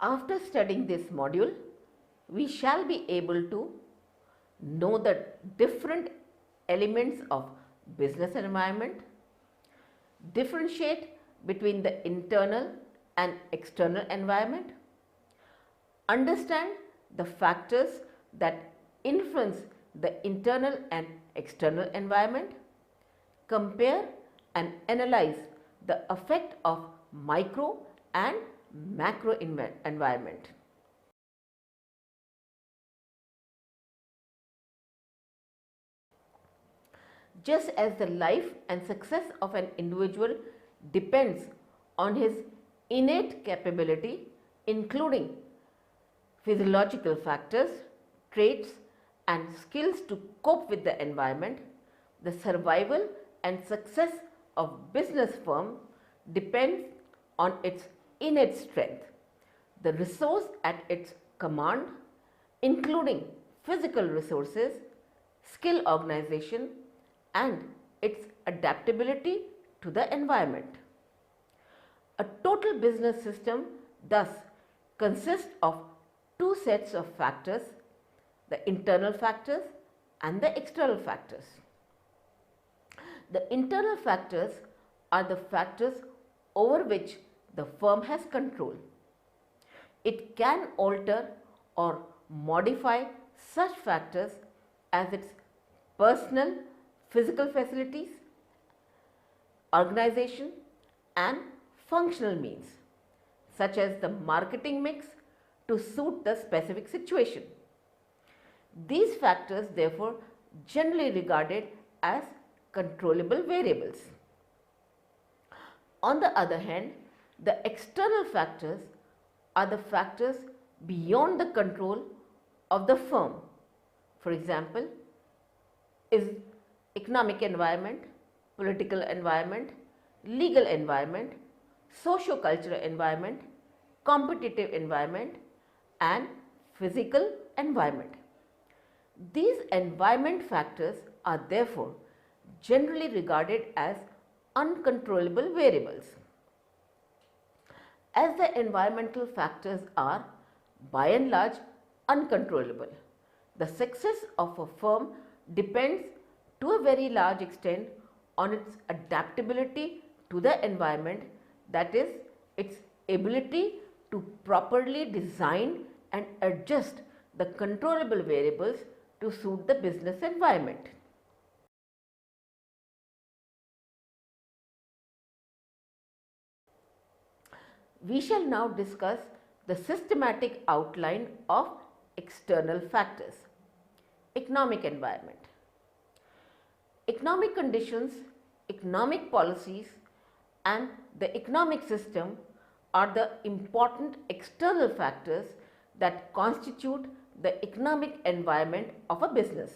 After studying this module, we shall be able to know the different elements of business environment, differentiate between the internal and external environment, understand the factors that influence the internal and external environment, compare and analyze the effect of micro and macro environment. Just as the life and success of an individual depends on his innate capability, including physiological factors, traits and skills to cope with the environment, the survival and success of business firm depends on its innate strength, the resource at its command, including physical resources, skill organization and its adaptability to the environment. A total business system thus consists of two sets of factors, the internal factors and the external factors. The internal factors are the factors over which the firm has control. It can alter or modify such factors as its personal physical facilities, organization and functional means, such as the marketing mix to suit the specific situation. These factors therefore generally regarded as controllable variables. On the other hand, the external factors are the factors beyond the control of the firm. For example, is economic environment, political environment, legal environment, socio-cultural environment, competitive environment and physical environment. These environment factors are therefore generally regarded as uncontrollable variables. As the environmental factors are by and large uncontrollable, the success of a firm depends to a very large extent on its adaptability to the environment, that is, its ability to properly design and adjust the controllable variables to suit the business environment. We shall now discuss the systematic outline of external factors. Economic environment. Economic conditions, economic policies and the economic system are the important external factors that constitute the economic environment of a business.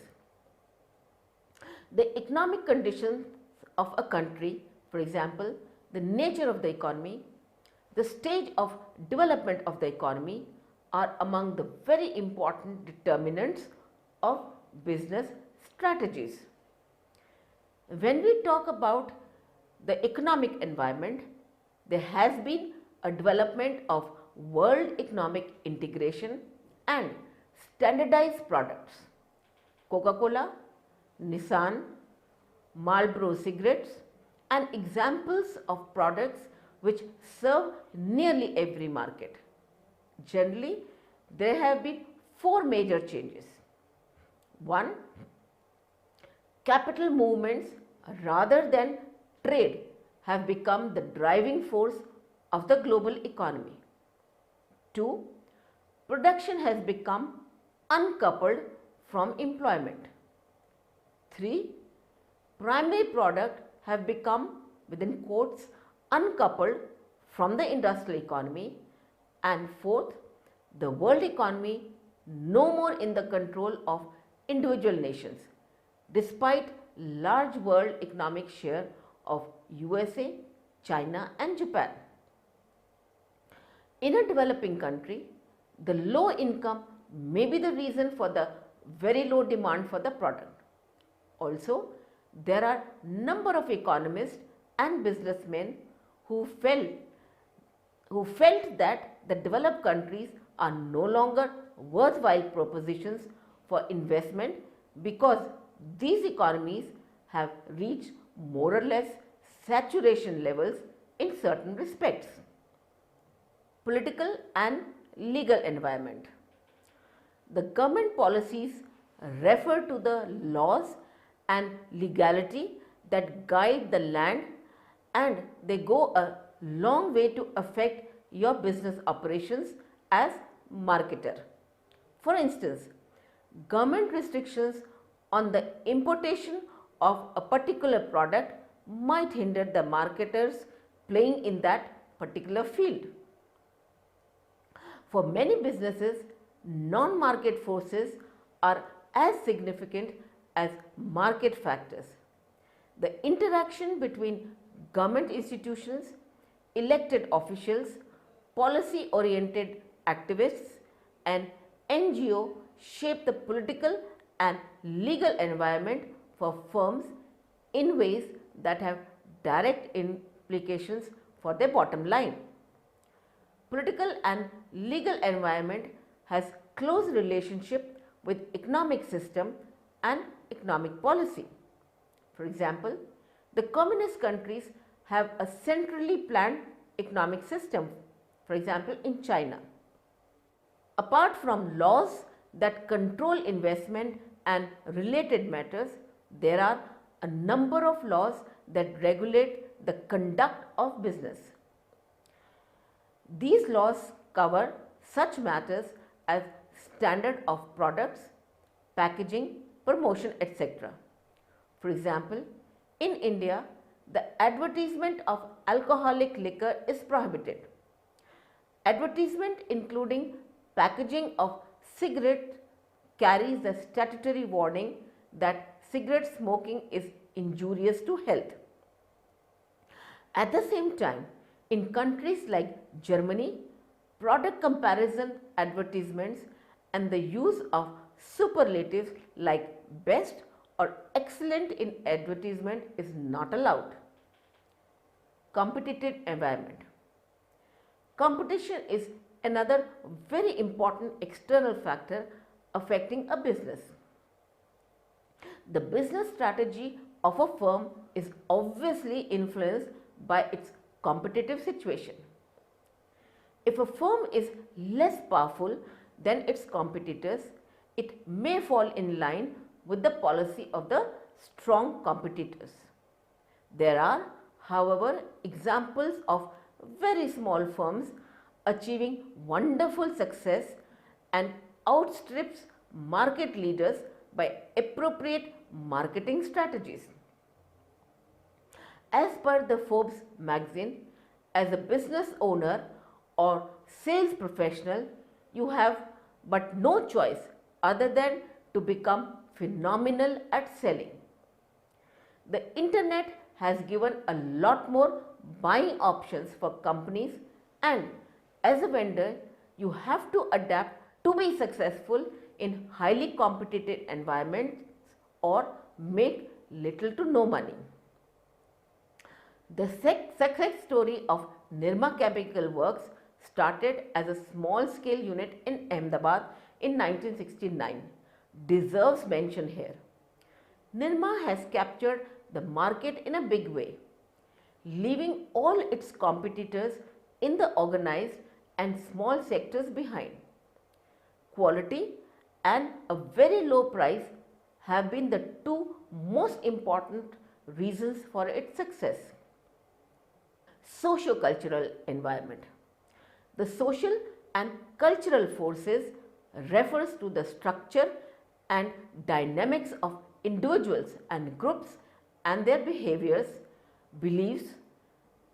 The economic conditions of a country, for example, the nature of the economy, the stage of development of the economy are among the very important determinants of business strategies. When we talk about the economic environment, there has been a development of world economic integration and standardized products. Coca-Cola, Nissan, Marlboro cigarettes and examples of products which serve nearly every market. Generally, there have been four major changes. 1. Capital movements rather than trade have become the driving force of the global economy. 2. Production has become uncoupled from employment. 3. Primary product have become, within quotes, uncoupled from the industrial economy. And 4th, the world economy no more in the control of individual nations, despite large world economic share of USA, China and Japan. In a developing country, the low income may be the reason for the very low demand for the product. Also, there are number of economists and businessmen who felt who felt that the developed countries are no longer worthwhile propositions for investment because these economies have reached more or less saturation levels in certain respects. Political and legal environment. The government policies refer to the laws and legality that guide the land, and they go a long way to affect your business operations as marketer. For instance, government restrictions on the importation of a particular product might hinder the marketers playing in that particular field. For many businesses, non-market forces are as significant as market factors. The interaction between government institutions, elected officials, policy-oriented activists and NGO shape the political and legal environment for firms in ways that have direct implications for their bottom line. Political and legal environment has close relationship with economic system and economic policy. For example, the communist countries have a centrally planned economic system, for example in China. Apart from laws that control investment and related matters, there are a number of laws that regulate the conduct of business. These laws cover such matters as standard of products, packaging, promotion, etc. For example, in India, the advertisement of alcoholic liquor is prohibited. Advertisement including packaging of cigarette carries the statutory warning that cigarette smoking is injurious to health. At the same time, in countries like Germany, product comparison advertisements and the use of superlatives like best or excellent in advertisement is not allowed. Competitive environment. Competition is another very important external factor affecting a business. The business strategy of a firm is obviously influenced by its competitive situation. If a firm is less powerful than its competitors, it may fall in line with the policy of the strong competitors. There are, however, examples of very small firms achieving wonderful success and outstrips market leaders by appropriate marketing strategies. As per the Forbes magazine, as a business owner or sales professional, you have but no choice other than to become phenomenal at selling. The internet has given a lot more buying options for companies, and as a vendor, you have to adapt to be successful in highly competitive environments or make little to no money. The success story of Nirma Chemical Works started as a small scale unit in Ahmedabad in 1969 deserves mention here. Nirma has captured the market in a big way, leaving all its competitors in the organized and small sectors behind. Quality and a very low price have been the two most important reasons for its success. Socio-cultural environment. The social and cultural forces refers to the structure and dynamics of individuals and groups and their behaviors, beliefs,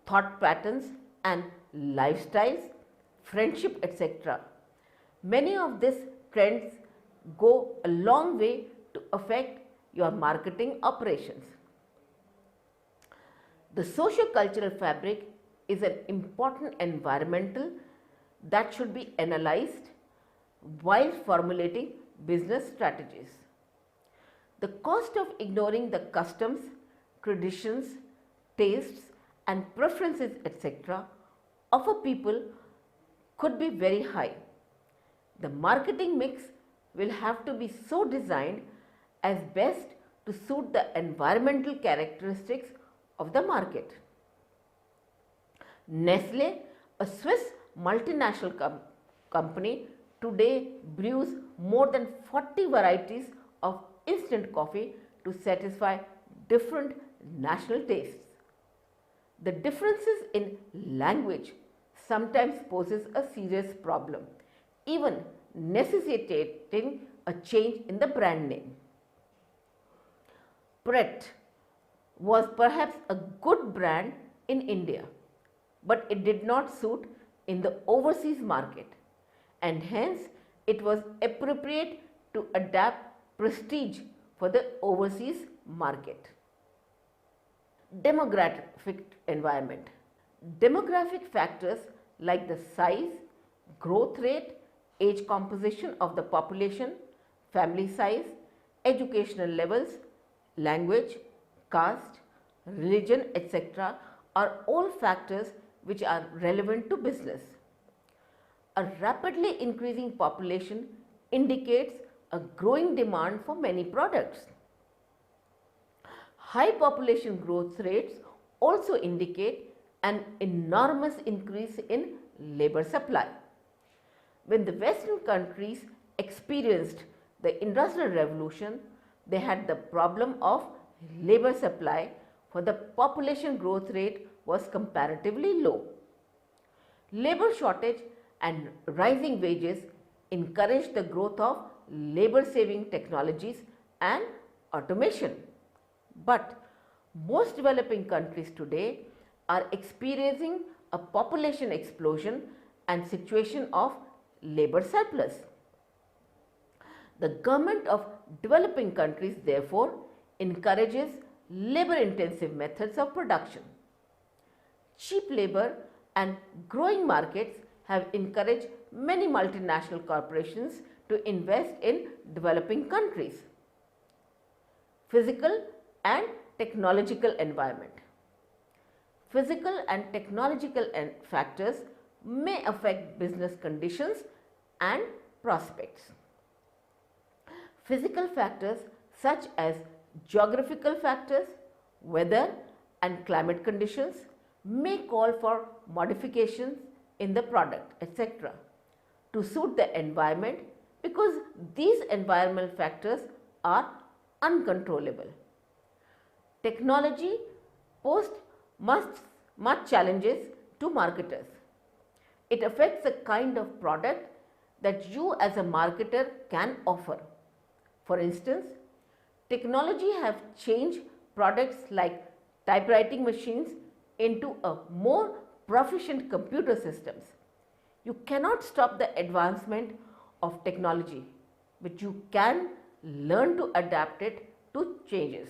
thought patterns and lifestyles, friendship, etc. Many of these trends go a long way to affect your marketing operations. The socio-cultural fabric is an important environmental that should be analyzed while formulating business strategies. The cost of ignoring the customs, traditions, tastes and preferences etc. of a people could be very high. The marketing mix will have to be so designed as best to suit the environmental characteristics of the market. Nestle, a Swiss multinational company, today brews more than 40 varieties of instant coffee to satisfy different national tastes. The differences in language sometimes poses a serious problem, even necessitating a change in the brand name. Pret was perhaps a good brand in India, but it did not suit in the overseas market, and hence it was appropriate to adapt prestige for the overseas market. Demographic environment. Demographic factors like the size, growth rate, age composition of the population, family size, educational levels, language, caste, religion, etc. are all factors which are relevant to business. A rapidly increasing population indicates a growing demand for many products. High population growth rates also indicate an enormous increase in labor supply. When the Western countries experienced the Industrial Revolution, they had the problem of labor supply, for the population growth rate was comparatively low. Labor shortage and rising wages encouraged the growth of labor saving technologies and automation. But most developing countries today are experiencing a population explosion and situation of labor surplus. The government of developing countries therefore encourages labor intensive methods of production. Cheap labor and growing markets have encouraged many multinational corporations to invest in developing countries. Physical and technological environment. Physical and technological factors may affect business conditions and prospects. Physical factors such as geographical factors, weather and climate conditions may call for modifications in the product, etc. to suit the environment, because these environmental factors are uncontrollable. Technology poses much challenges to marketers. It affects the kind of product that you as a marketer can offer. For instance, technology have changed products like typewriting machines into a more proficient computer systems. You cannot stop the advancement of technology, but you can learn to adapt it to changes.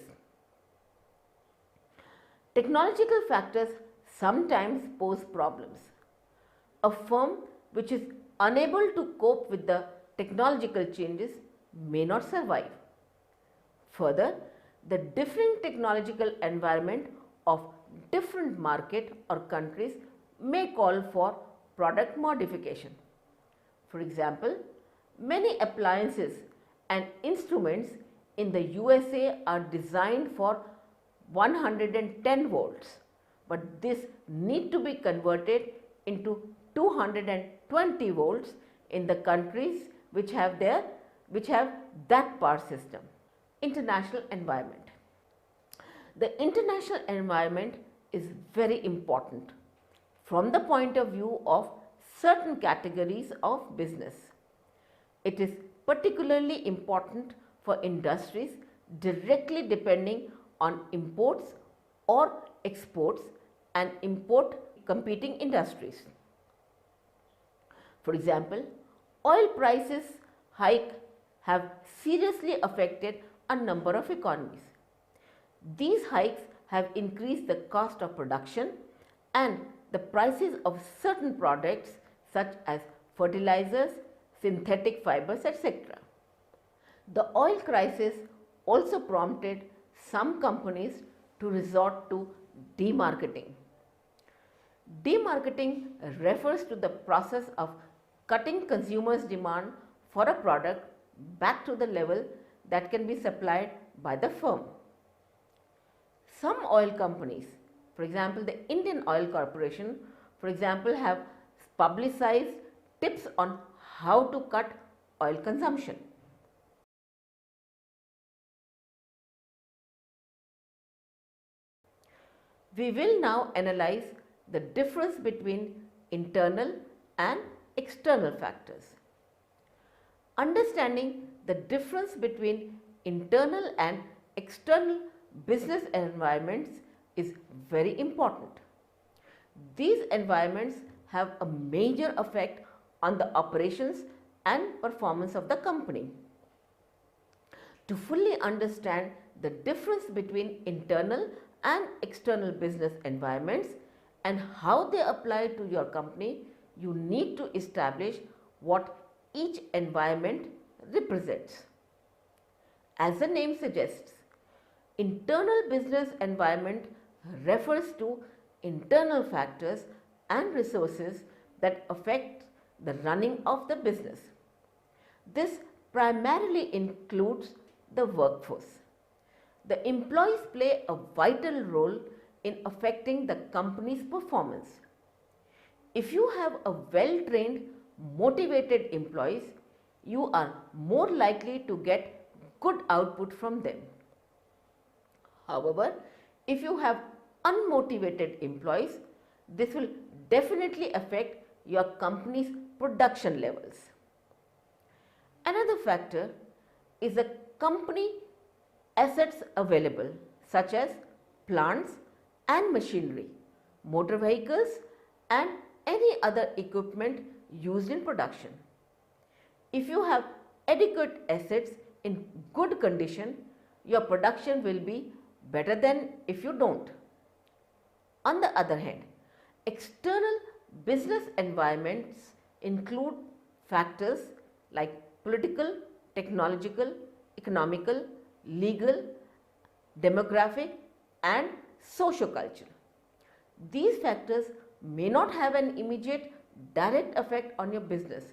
Technological factors sometimes pose problems. A firm which is unable to cope with the technological changes may not survive. Further, the differing technological environment of different market or countries may call for product modification. For example, many appliances and instruments in the USA are designed for 110 volts, but this need to be converted into 220 volts in the countries which have that power system. International environment. The international environment is very important from the point of view of certain categories of business. It is particularly important for industries directly depending on imports or exports and import competing industries. For example, oil prices hike have seriously affected a number of economies. These hikes have increased the cost of production and the prices of certain products such as fertilizers, synthetic fibers, etc. The oil crisis also prompted some companies to resort to demarketing. Demarketing refers to the process of cutting consumers' demand for a product back to the level that can be supplied by the firm. Some oil companies, for example the Indian Oil Corporation, for example, have publicized tips on how to cut oil consumption. We will now analyze the difference between internal and external factors. Understanding the difference between internal and external business environments is very important. These environments have a major effect on the operations and performance of the company. To fully understand the difference between internal and external business environments and how they apply to your company, you need to establish what each environment represents. As the name suggests, internal business environment refers to internal factors and resources that affect the running of the business. This primarily includes the workforce. The employees play a vital role in affecting the company's performance. If you have a well-trained, motivated employees, you are more likely to get good output from them. However, if you have unmotivated employees, this will definitely affect your company's production levels. Another factor is the company assets available, such as plants and machinery, motor vehicles and any other equipment used in production. If you have adequate assets in good condition, your production will be better than if you don't. On the other hand, external business environments include factors like political, technological, economical, legal, demographic and socio-cultural. These factors may not have an immediate direct effect on your business,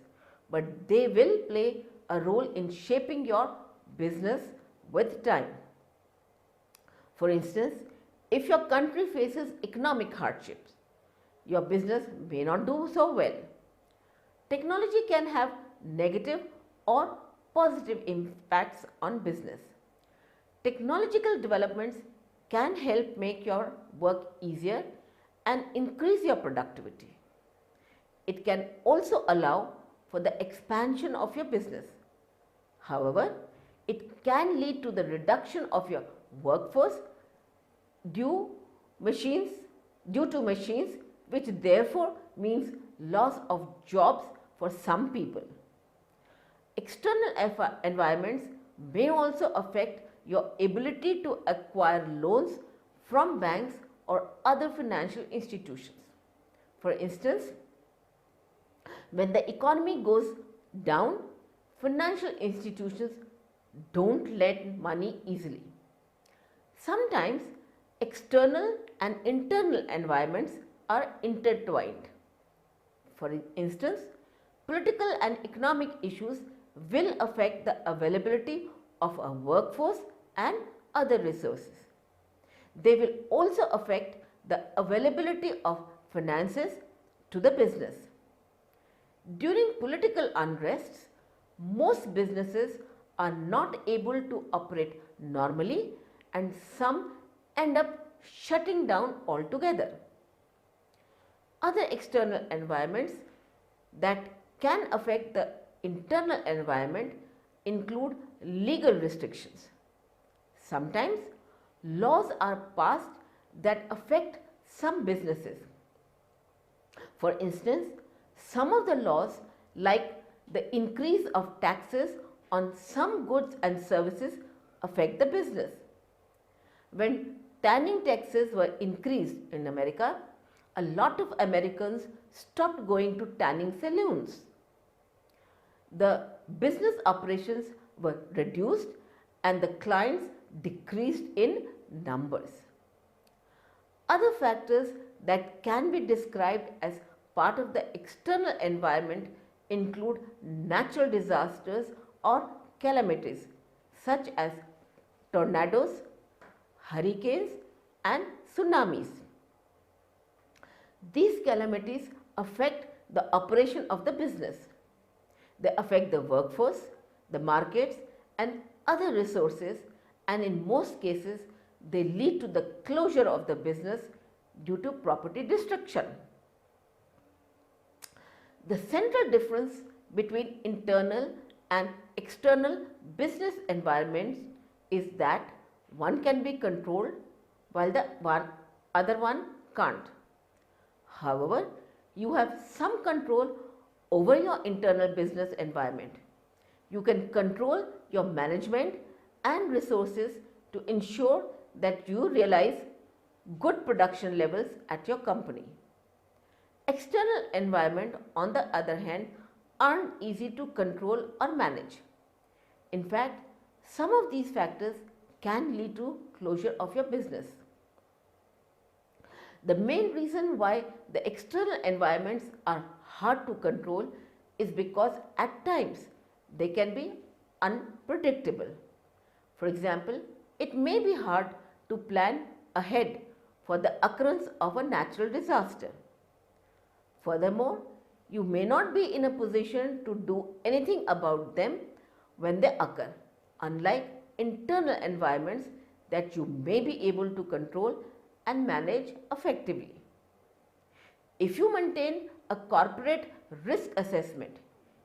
but they will play a role in shaping your business with time. For instance, if your country faces economic hardships, your business may not do so well. Technology can have negative or positive impacts on business. Technological developments can help make your work easier and increase your productivity. It can also allow for the expansion of your business. However, it can lead to the reduction of your workforce due to machines, which therefore means loss of jobs for some people. External environments may also affect your ability to acquire loans from banks or other financial institutions. For instance, when the economy goes down, financial institutions don't lend money easily. Sometimes external and internal environments are intertwined. For instance, political and economic issues will affect the availability of a workforce and other resources. They will also affect the availability of finances to the business. During political unrests, most businesses are not able to operate normally and some end up shutting down altogether. Other external environments that can affect the internal environment include legal restrictions. Sometimes laws are passed that affect some businesses. For instance, some of the laws, like the increase of taxes on some goods and services, affect the business. When tanning taxes were increased in America, a lot of Americans stopped going to tanning salons. The business operations were reduced and the clients decreased in numbers. Other factors that can be described as part of the external environment include natural disasters or calamities such as tornadoes, hurricanes and tsunamis. These calamities affect the operation of the business. They affect the workforce, the markets and other resources, and in most cases they lead to the closure of the business due to property destruction. The central difference between internal and external business environments is that one can be controlled while the other one can't. However, you have some control over your internal business environment. You can control your management and resources to ensure that you realize good production levels at your company. External environment, on the other hand, aren't easy to control or manage. In fact, some of these factors can lead to closure of your business. The main reason why the external environments are hard to control is because at times they can be unpredictable. For example, it may be hard to plan ahead for the occurrence of a natural disaster. Furthermore, you may not be in a position to do anything about them when they occur, unlike internal environments that you may be able to control and manage effectively. If you maintain a corporate risk assessment,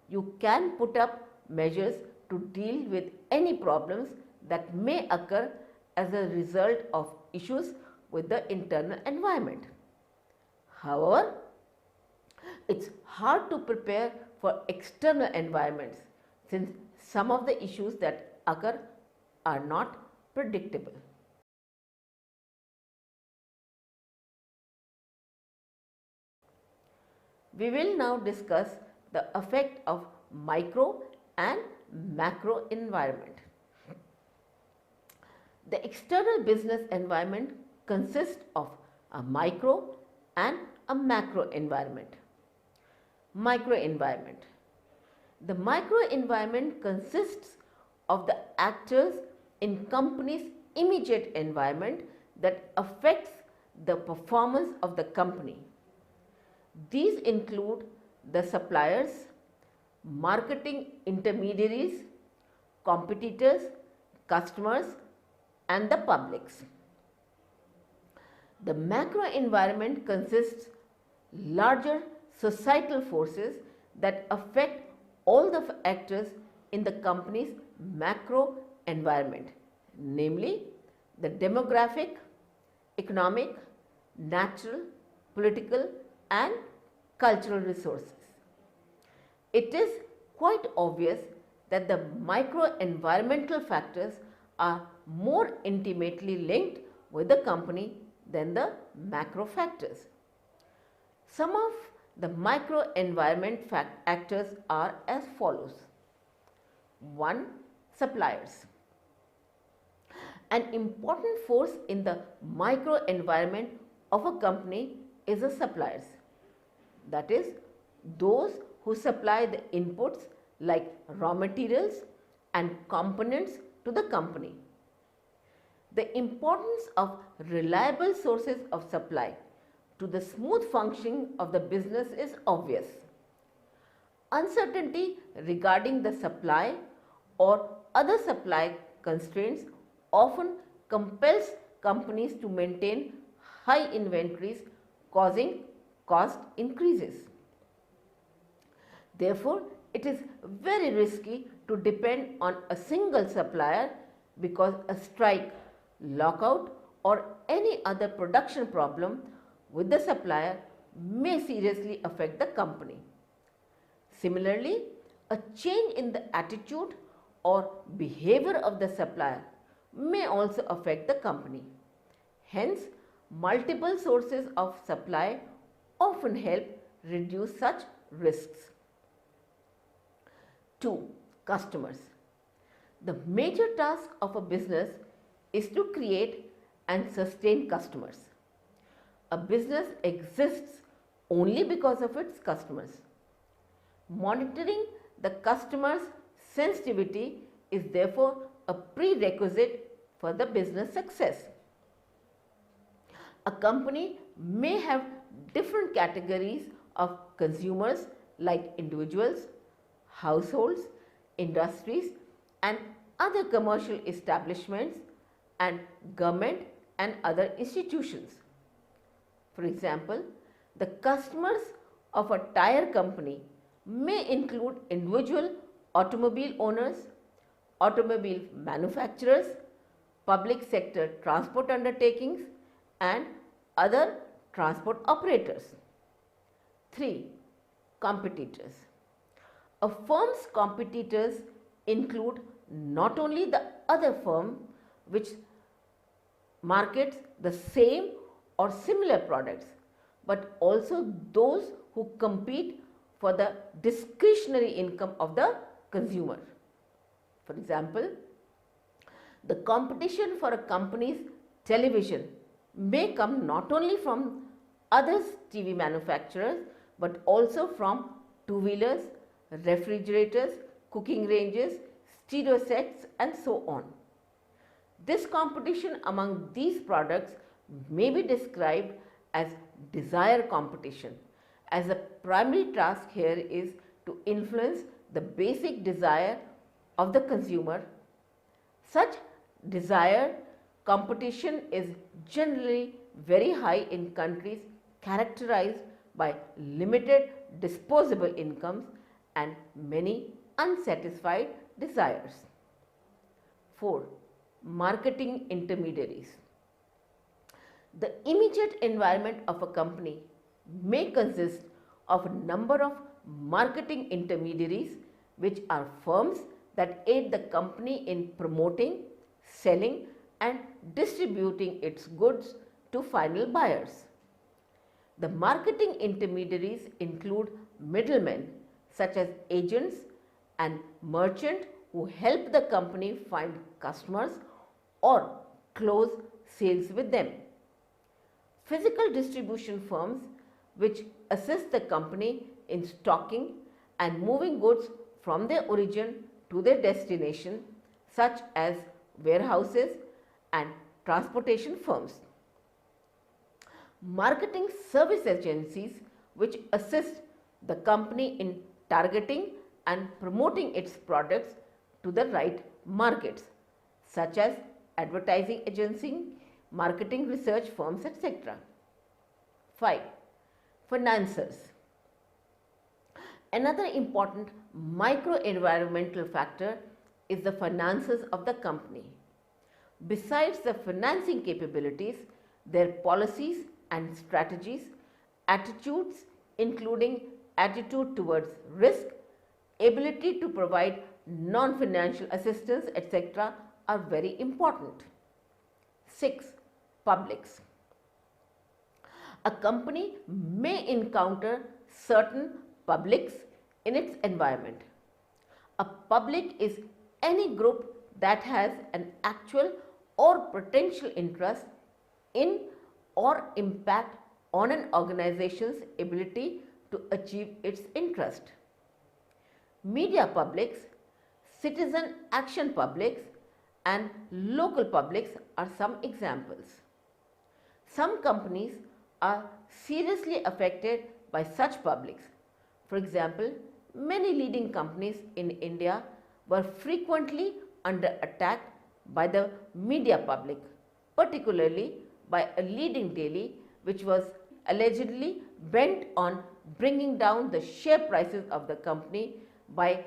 you can put up measures to deal with any problems that may occur as a result of issues with the internal environment. However, it's hard to prepare for external environments since some of the issues that occur are not predictable. We will now discuss the effect of micro and macro environment. The external business environment consists of a micro and a macro environment. Micro environment. The micro environment consists of the actors in company's immediate environment that affects the performance of the company. These include the suppliers, marketing intermediaries, competitors, customers and the publics. The macro environment consists larger societal forces that affect all the actors in the company's macro environment, namely the demographic, economic, natural, political and cultural resources. It is quite obvious that the micro-environmental factors are more intimately linked with the company than the macro factors. Some of the micro-environment actors are as follows. 1. Suppliers. An important force in the micro-environment of a company is the suppliers. That is, those who supply the inputs like raw materials and components to the company. The importance of reliable sources of supply to the smooth functioning of the business is obvious. Uncertainty regarding the supply or other supply constraints often compels companies to maintain high inventories, causing cost increases. Therefore, it is very risky to depend on a single supplier because a strike, lockout or any other production problem with the supplier may seriously affect the company. Similarly, a change in the attitude or behavior of the supplier may also affect the company. Hence, multiple sources of supply often help reduce such risks. 2. Customers. The major task of a business is to create and sustain customers. A business exists only because of its customers. Monitoring the customer's sensitivity is therefore a prerequisite for the business success. A company may have different categories of consumers like individuals, households, industries and other commercial establishments and government and other institutions. For example, the customers of a tire company may include individual automobile owners, automobile manufacturers, public sector transport undertakings and other transport operators. 3. Competitors. A firm's competitors include not only the other firm which markets the same or similar products, but also those who compete for the discretionary income of the consumer. For example, the competition for a company's television may come not only from other TV manufacturers but also from two-wheelers, refrigerators, cooking ranges, stereo sets and so on. This competition among these products may be described as desire competition, as the primary task here is to influence the basic desire of the consumer. Such desire competition is generally very high in countries characterized by limited disposable incomes and many unsatisfied desires. 4. Marketing intermediaries. The immediate environment of a company may consist of a number of marketing intermediaries which are firms that aid the company in promoting, selling and distributing its goods to final buyers. The marketing intermediaries include middlemen such as agents and merchants who help the company find customers or close sales with them. Physical distribution firms which assist the company in stocking and moving goods from their origin to their destination, such as warehouses and transportation firms. Marketing service agencies which assist the company in targeting and promoting its products to the right markets, such as advertising agency, marketing research firms, etc. 5. Financiers. Another important micro-environmental factor is the finances of the company. Besides the financing capabilities, their policies and strategies, attitudes including attitude towards risk, ability to provide non-financial assistance, etc. are very important. 6. Publics. A company may encounter certain publics in its environment. A public is any group that has an actual or potential interest in or impact on an organization's ability to achieve its interest. Media publics, citizen action publics and local publics are some examples. Some companies are seriously affected by such publics. For example, many leading companies in India were frequently under attack by the media public, particularly by a leading daily which was allegedly bent on bringing down the share prices of the company by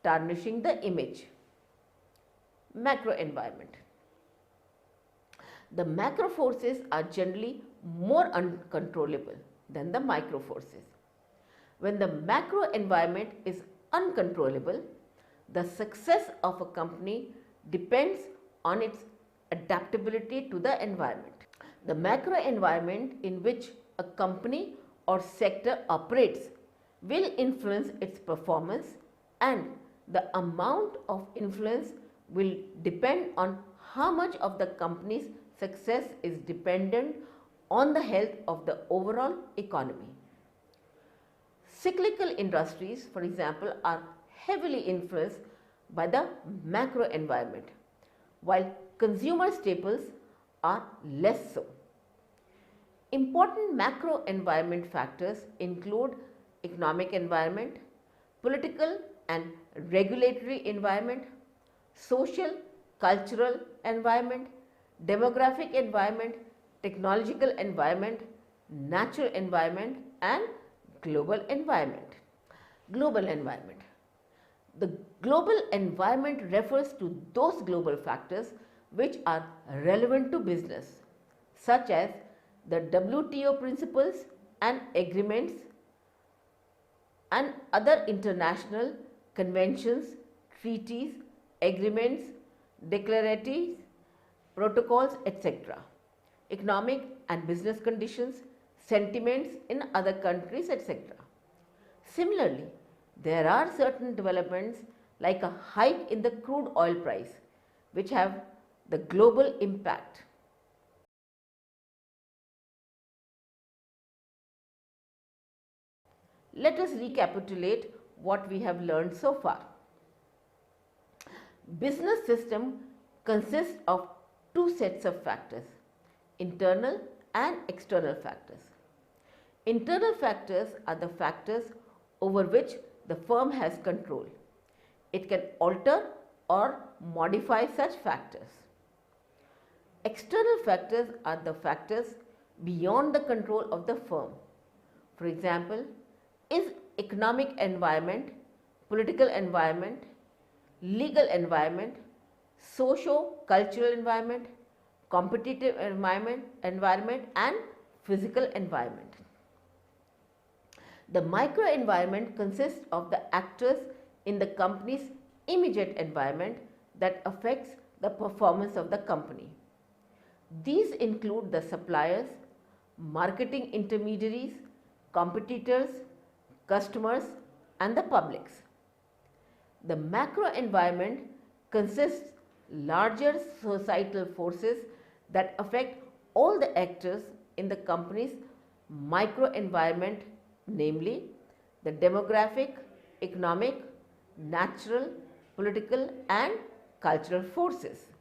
tarnishing the image. Macro environment. The macro forces are generally more uncontrollable than the micro forces. When the macro environment is uncontrollable, the success of a company depends on its adaptability to the environment. The macro environment in which a company or sector operates will influence its performance, and the amount of influence will depend on how much of the company's success is dependent on the health of the overall economy. Cyclical industries, for example, are heavily influenced by the macro environment, while consumer staples are less so. Important macro environment factors include economic environment, political and regulatory environment, social, cultural environment, demographic environment, technological environment, natural environment and global environment. Global environment. The global environment refers to those global factors which are relevant to business, such as the WTO principles and agreements and other international conventions, treaties, agreements, declaratives, protocols, etc. Economic and business conditions, sentiments in other countries, etc. Similarly, there are certain developments like a hike in the crude oil price which have the global impact. Let us recapitulate what we have learned so far. Business system consists of two sets of factors, internal and external factors. Internal factors are the factors over which the firm has control. It can alter or modify such factors. External factors are the factors beyond the control of the firm. For example, is economic environment, political environment, legal environment, socio-cultural environment, competitive environment and physical environment. The microenvironment consists of the actors in the company's immediate environment that affects the performance of the company. These include the suppliers, marketing intermediaries, competitors, customers and the publics. The macro environment consists larger societal forces that affect all the actors in the company's micro environment, namely the demographic, economic, natural, political and cultural forces.